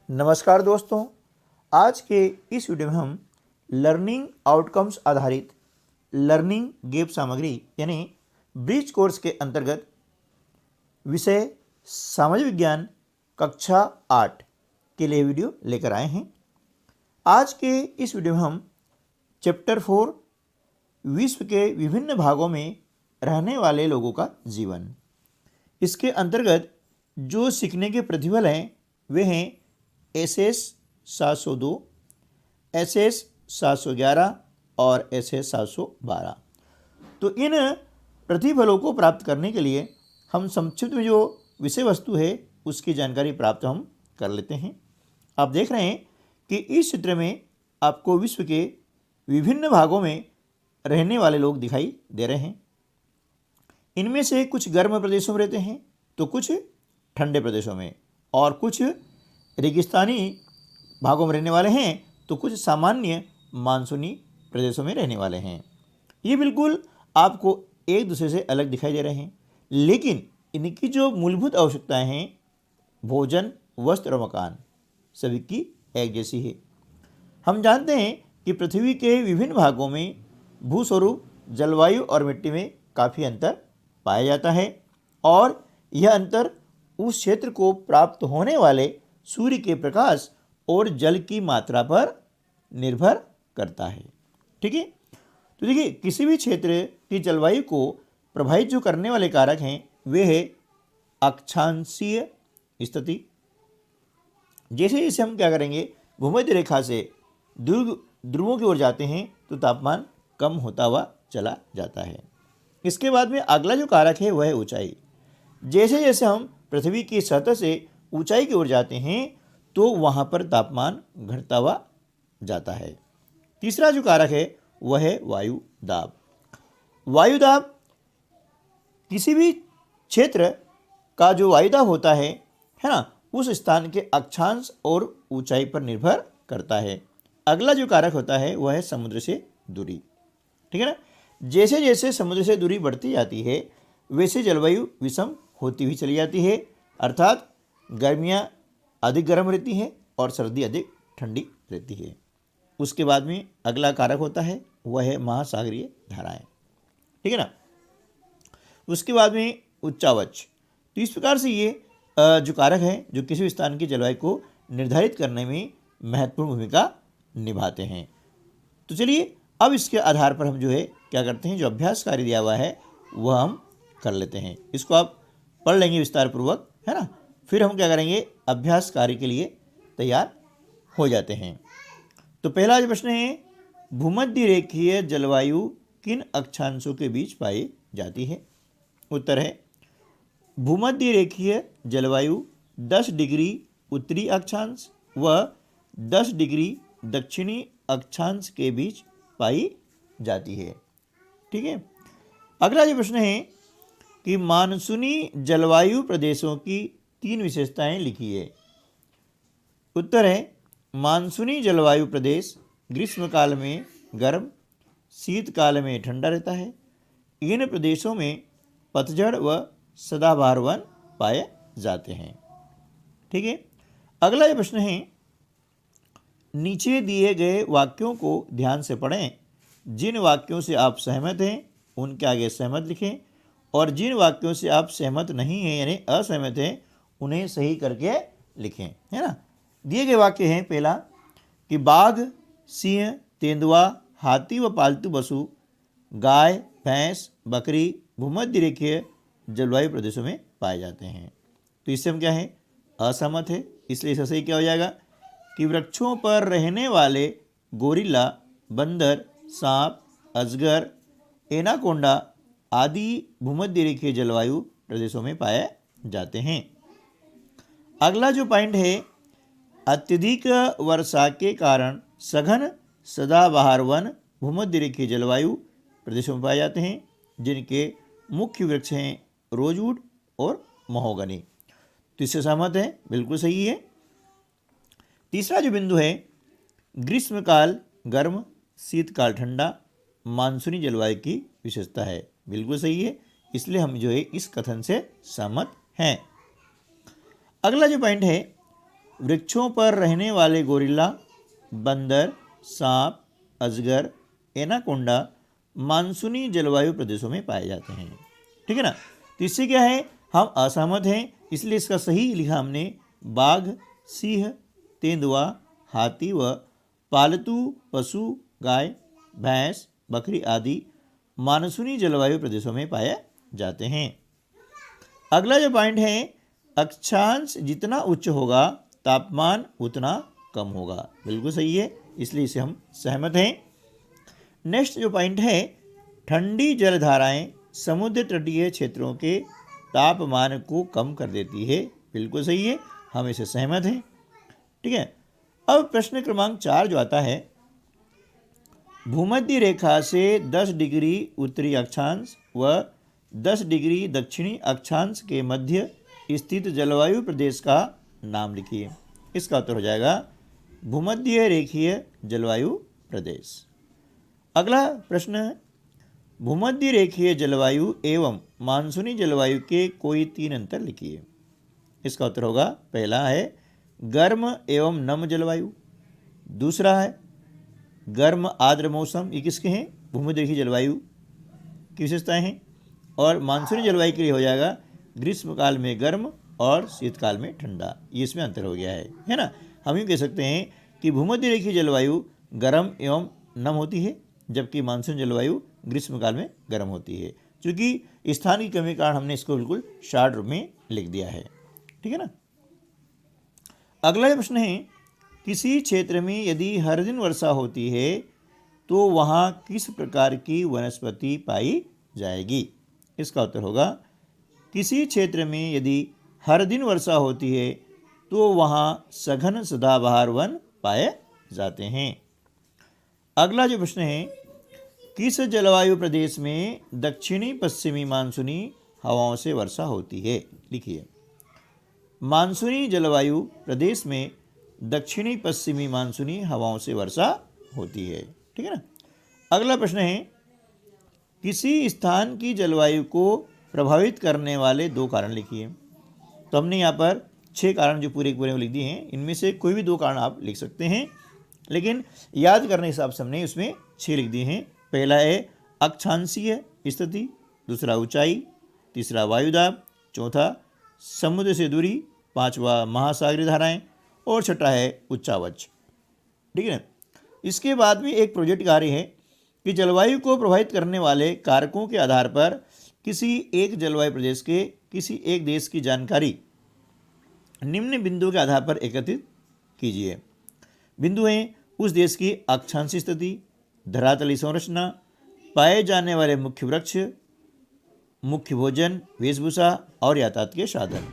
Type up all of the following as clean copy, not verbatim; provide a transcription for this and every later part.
नमस्कार दोस्तों, आज के इस वीडियो में हम लर्निंग आउटकम्स आधारित लर्निंग गेप सामग्री यानी ब्रिज कोर्स के अंतर्गत विषय सामाजिक विज्ञान कक्षा 8 के लिए वीडियो लेकर आए हैं। आज के इस वीडियो में हम चैप्टर 4 विश्व के विभिन्न भागों में रहने वाले लोगों का जीवन, इसके अंतर्गत जो सीखने के प्रतिफल हैं वे हैं SS 702, SS 711 और SS 712। तो इन प्रतिफलों को प्राप्त करने के लिए हम संक्षिप्त में जो विषय वस्तु है उसकी जानकारी प्राप्त हम कर लेते हैं। आप देख रहे हैं कि इस चित्र में आपको विश्व के विभिन्न भागों में रहने वाले लोग दिखाई दे रहे हैं। इनमें से कुछ गर्म प्रदेशों में रहते हैं तो कुछ ठंडे प्रदेशों में, और कुछ रेगिस्तानी भागों में रहने वाले हैं तो कुछ सामान्य मानसूनी प्रदेशों में रहने वाले हैं। ये बिल्कुल आपको एक दूसरे से अलग दिखाई दे रहे हैं, लेकिन इनकी जो मूलभूत आवश्यकताएं हैं, भोजन, वस्त्र और मकान, सभी की एक जैसी है। हम जानते हैं कि पृथ्वी के विभिन्न भागों में भूस्वरूप, जलवायु और मिट्टी में काफ़ी अंतर पाया जाता है, और यह अंतर उस क्षेत्र को प्राप्त होने वाले सूर्य के प्रकाश और जल की मात्रा पर निर्भर करता है। ठीक है, तो देखिए, किसी भी क्षेत्र की जलवायु को प्रभावित जो करने वाले कारक हैं वे है अक्षांशीय स्थिति। जैसे जैसे हम क्या करेंगे, भूमध्य रेखा से ध्रुवों की ओर जाते हैं तो तापमान कम होता हुआ चला जाता है। इसके बाद में अगला जो कारक है वह है ऊंचाई। जैसे जैसे हम पृथ्वी की सतह से ऊंचाई की ओर जाते हैं तो वहाँ पर तापमान घटता हुआ जाता है। तीसरा जो कारक है वह है वायु दाब। वायु दाब किसी भी क्षेत्र का जो वायु दाब होता है ना, उस स्थान के अक्षांश और ऊंचाई पर निर्भर करता है। अगला जो कारक होता है वह है समुद्र से दूरी। ठीक है ना, जैसे जैसे समुद्र से दूरी बढ़ती जाती है वैसे जलवायु विषम होती हुई चली जाती है, अर्थात गर्मियाँ अधिक गर्म रहती हैं और सर्दी अधिक ठंडी रहती है। उसके बाद में अगला कारक होता है वह है महासागरीय धाराएं। ठीक है ना, उसके बाद में उच्चावच। तो इस प्रकार से ये जो कारक हैं जो किसी भी स्थान की जलवायु को निर्धारित करने में महत्वपूर्ण भूमिका निभाते हैं। तो चलिए अब इसके आधार पर हम जो है क्या करते हैं, जो अभ्यास कार्य दिया हुआ है वह हम कर लेते हैं। इसको आप पढ़ लेंगे विस्तार पूर्वक, है ना, फिर हम क्या करेंगे, अभ्यास कार्य के लिए तैयार हो जाते हैं। तो पहला जो प्रश्न है, भूमध्य रेखीय जलवायु किन अक्षांशों के बीच पाई जाती है? उत्तर है भूमध्य रेखीय जलवायु 10 डिग्री उत्तरी अक्षांश व 10 डिग्री दक्षिणी अक्षांश के बीच पाई जाती है। ठीक है, अगला जो प्रश्न है कि मानसूनी जलवायु प्रदेशों की 3 विशेषताएं लिखिए। उत्तर है मानसूनी जलवायु प्रदेश ग्रीष्मकाल में गर्म, शीतकाल में ठंडा रहता है। इन प्रदेशों में पतझड़ व सदाबहार वन पाए जाते हैं। ठीक है, अगला ये प्रश्न है, नीचे दिए गए वाक्यों को ध्यान से पढ़ें। जिन वाक्यों से आप सहमत हैं उनके आगे सहमत लिखें, और जिन वाक्यों से आप सहमत नहीं हैं यानी असहमत हैं उन्हें सही करके लिखें। है ना, दिए गए वाक्य हैं, पहला कि बाघ, सिंह, तेंदुआ, हाथी व पालतू पशु, गाय, भैंस, बकरी भूमध्य रेखीय जलवायु प्रदेशों में पाए जाते हैं। तो इससे हम क्या है, असहमत है, इसलिए इसका सही क्या हो जाएगा कि वृक्षों पर रहने वाले गोरिल्ला, बंदर, सांप, अजगर, एनाकोंडा आदि भूमध्य रेखीय जलवायु प्रदेशों में पाए जाते हैं। अगला जो पॉइंट है, अत्यधिक वर्षा के कारण सघन सदाबहार वन भूमध्य रेखीय जलवायु प्रदेशों में पाए जाते हैं, जिनके मुख्य वृक्ष हैं रोजवुड और महोगनी। तो इससे सहमत है, बिल्कुल सही है। तीसरा जो बिंदु है, ग्रीष्मकाल गर्म, शीतकाल ठंडा मानसूनी जलवायु की विशेषता है, बिल्कुल सही है, इसलिए हम जो है इस कथन से सहमत हैं। अगला जो पॉइंट है, वृक्षों पर रहने वाले गोरिल्ला, बंदर, सांप, अजगर, एनाकोंडा मानसूनी जलवायु प्रदेशों में पाए जाते हैं। ठीक है ना। तो इससे क्या है, हम असहमत हैं, इसलिए इसका सही लिखा हमने बाघ, सिंह, तेंदुआ, हाथी व पालतू पशु गाय, भैंस, बकरी आदि मानसूनी जलवायु प्रदेशों में पाए जाते हैं। अगला जो पॉइंट है, अक्षांश जितना उच्च होगा तापमान उतना कम होगा। बिल्कुल सही है, इसलिए इसे हम सहमत हैं। नेक्स्ट जो पॉइंट है, ठंडी जलधाराएं समुद्र तटीय क्षेत्रों के तापमान को कम कर देती है। बिल्कुल सही है, हम इसे सहमत हैं। ठीक है। अब प्रश्न क्रमांक 4 जो आता है, भूमध्य रेखा से 10 डिग्री उत्तरी अक्षांश व 10 डिग्री दक्षिणी अक्षांश के मध्य स्थित जलवायु प्रदेश का नाम लिखिए। इसका उत्तर हो जाएगा भूमध्य रेखीय जलवायु प्रदेश। अगला प्रश्न है, भूमध्य रेखीय जलवायु एवं मानसूनी जलवायु के कोई 3 अंतर लिखिए। इसका उत्तर होगा, पहला है गर्म एवं नम जलवायु, दूसरा है गर्म आर्द्र मौसम, ये किसके हैं, भूमध्य रेखीय जलवायु की विशेषताएं हैं। और मानसूनी जलवायु के लिए हो जाएगा ग्रीष्मकाल में गर्म और शीतकाल में ठंडा, ये इसमें अंतर हो गया है ना। हम यूँ कह सकते हैं कि भूमध्य रेखीय जलवायु गर्म एवं नम होती है, जबकि मानसून जलवायु ग्रीष्मकाल में गर्म होती है। क्योंकि स्थान की कमी के कारण हमने इसको बिल्कुल शॉर्ट रूप में लिख दिया है। ठीक है ना। अगला प्रश्न है, किसी क्षेत्र में यदि हर दिन वर्षा होती है तो वहाँ किस प्रकार की वनस्पति पाई जाएगी। इसका उत्तर होगा, किसी क्षेत्र में यदि हर दिन वर्षा होती है तो वहाँ सघन सदाबहार वन पाए जाते हैं। अगला जो प्रश्न है, किस जलवायु प्रदेश में दक्षिणी पश्चिमी मानसूनी हवाओं से वर्षा होती है। लिखिए, मानसूनी जलवायु प्रदेश में दक्षिणी पश्चिमी मानसूनी हवाओं से वर्षा होती है। ठीक है ना। अगला प्रश्न है, किसी स्थान की जलवायु को प्रभावित करने वाले 2 कारण लिखिए। तो हमने यहाँ पर 6 कारण जो पूरे पूरे लिख दिए हैं, इनमें से कोई भी 2 कारण आप लिख सकते हैं, लेकिन याद करने के हिसाब से हमने उसमें 6 लिख दिए हैं। पहला है अक्षांशीय स्थिति, दूसरा ऊंचाई, तीसरा वायुदाब, चौथा समुद्र से दूरी, पांचवा महासागरीय धाराएं और छठा है उच्चावच। ठीक है ना। इसके बाद में एक प्रोजेक्ट कार्य है कि जलवायु को प्रभावित करने वाले कारकों के आधार पर किसी एक जलवायु प्रदेश के किसी एक देश की जानकारी निम्न बिंदुओं के आधार पर एकत्रित कीजिए। बिंदु हैं उस देश की अक्षांशीय स्थिति, धरातलीय संरचना, पाए जाने वाले मुख्य वृक्ष, मुख्य भोजन, वेशभूषा और यातायात के साधन।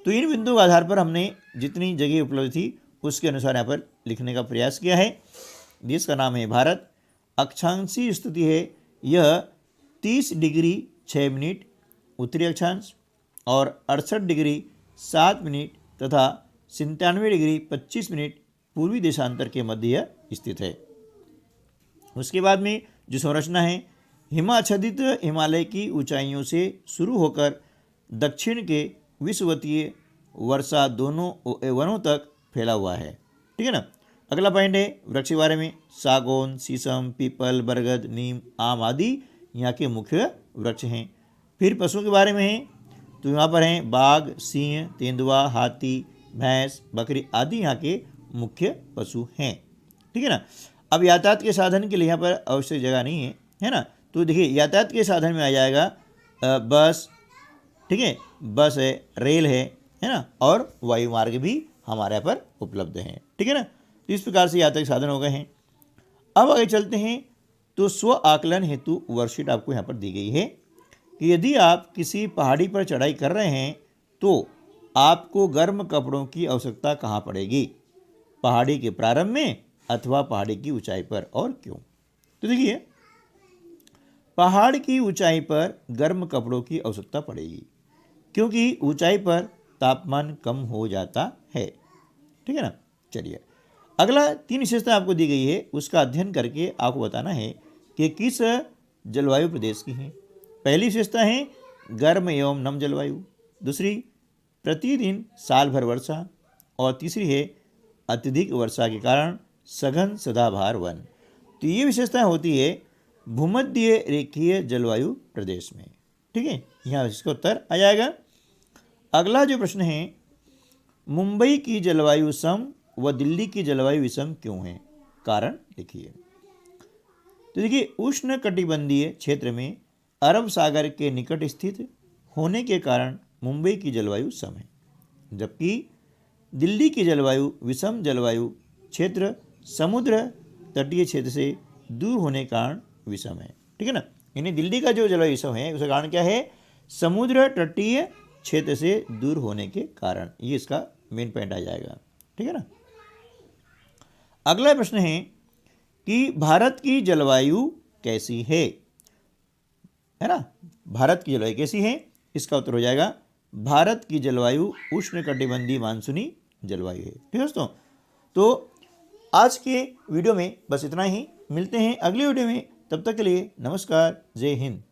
तो इन बिंदुओं के आधार पर हमने जितनी जगह उपलब्ध थी उसके अनुसार यहाँ पर लिखने का प्रयास किया है। देश का नाम है भारत। अक्षांशीय स्थिति है यह 30 डिग्री 6 मिनट उत्तरी अक्षांश और 68 डिग्री 7 मिनट तथा 97 डिग्री 25 मिनट पूर्वी देशांतर के मध्य स्थित है। उसके बाद में जो संरचना है, हिमाच्छादित हिमालय की ऊंचाइयों से शुरू होकर दक्षिण के विषुवतीय वर्षा दोनों वनों तक फैला हुआ है। ठीक है ना। अगला पॉइंट है वृक्ष के बारे में, सागौन, शीशम, पीपल, बरगद, नीम, आम आदि यहाँ के मुख्य वृक्ष हैं। फिर पशुओं के बारे में है, तो यहाँ पर हैं बाघ, सिंह, तेंदुआ, हाथी, भैंस, बकरी आदि यहाँ के मुख्य पशु हैं। ठीक है ना। अब यातायात के साधन के लिए यहाँ पर आवश्यक जगह नहीं है ना। तो देखिए यातायात के साधन में आ जाएगा बस, ठीक है, बस है, रेल है ना, और वायु मार्ग भी हमारे यहाँ पर उपलब्ध हैं। ठीक है ना। तो इस प्रकार से यातायात के साधन हो गए हैं। अब आगे चलते हैं, तो स्व आकलन हेतु वर्कशीट आपको यहाँ पर दी गई है कि यदि आप किसी पहाड़ी पर चढ़ाई कर रहे हैं तो आपको गर्म कपड़ों की आवश्यकता कहाँ पड़ेगी, पहाड़ी के प्रारंभ में अथवा पहाड़ी की ऊंचाई पर, और क्यों। तो देखिए, पहाड़ की ऊंचाई पर गर्म कपड़ों की आवश्यकता पड़ेगी क्योंकि ऊंचाई पर तापमान कम हो जाता है। ठीक है ना। चलिए, अगला 3 विशेषता आपको दी गई है, उसका अध्ययन करके आपको बताना है कि किस जलवायु प्रदेश की है। पहली विशेषता है गर्म एवं नम जलवायु, दूसरी प्रतिदिन साल भर वर्षा, और तीसरी है अत्यधिक वर्षा के कारण सघन सदाबहार वन। तो ये विशेषताएं होती है भूमध्य रेखीय जलवायु प्रदेश में। ठीक है, यहाँ इसका उत्तर आ जाएगा। अगला जो प्रश्न है, मुंबई की जलवायु सम व दिल्ली की जलवायु विषम क्यों है? कारण लिखिए। तो देखिए, उष्ण कटिबंधीय क्षेत्र में अरब सागर के निकट स्थित होने के कारण मुंबई की जलवायु सम है, जबकि दिल्ली की जलवायु विषम जलवायु क्षेत्र समुद्र तटीय क्षेत्र से दूर होने के कारण विषम है। ठीक है ना, यानी दिल्ली का जो जलवायु विषम है उसका कारण क्या है? समुद्र तटीय क्षेत्र से दूर होने के कारण। ये इसका मेन पॉइंट आ जाएगा। ठीक है ना। अगला प्रश्न है कि भारत की जलवायु कैसी है ना? भारत की जलवायु कैसी है? इसका उत्तर हो जाएगा भारत की जलवायु उष्णकटिबंधीय मानसूनी जलवायु है। ठीक है दोस्तों, तो आज के वीडियो में बस इतना ही। मिलते हैं अगले वीडियो में, तब तक के लिए नमस्कार, जय हिंद।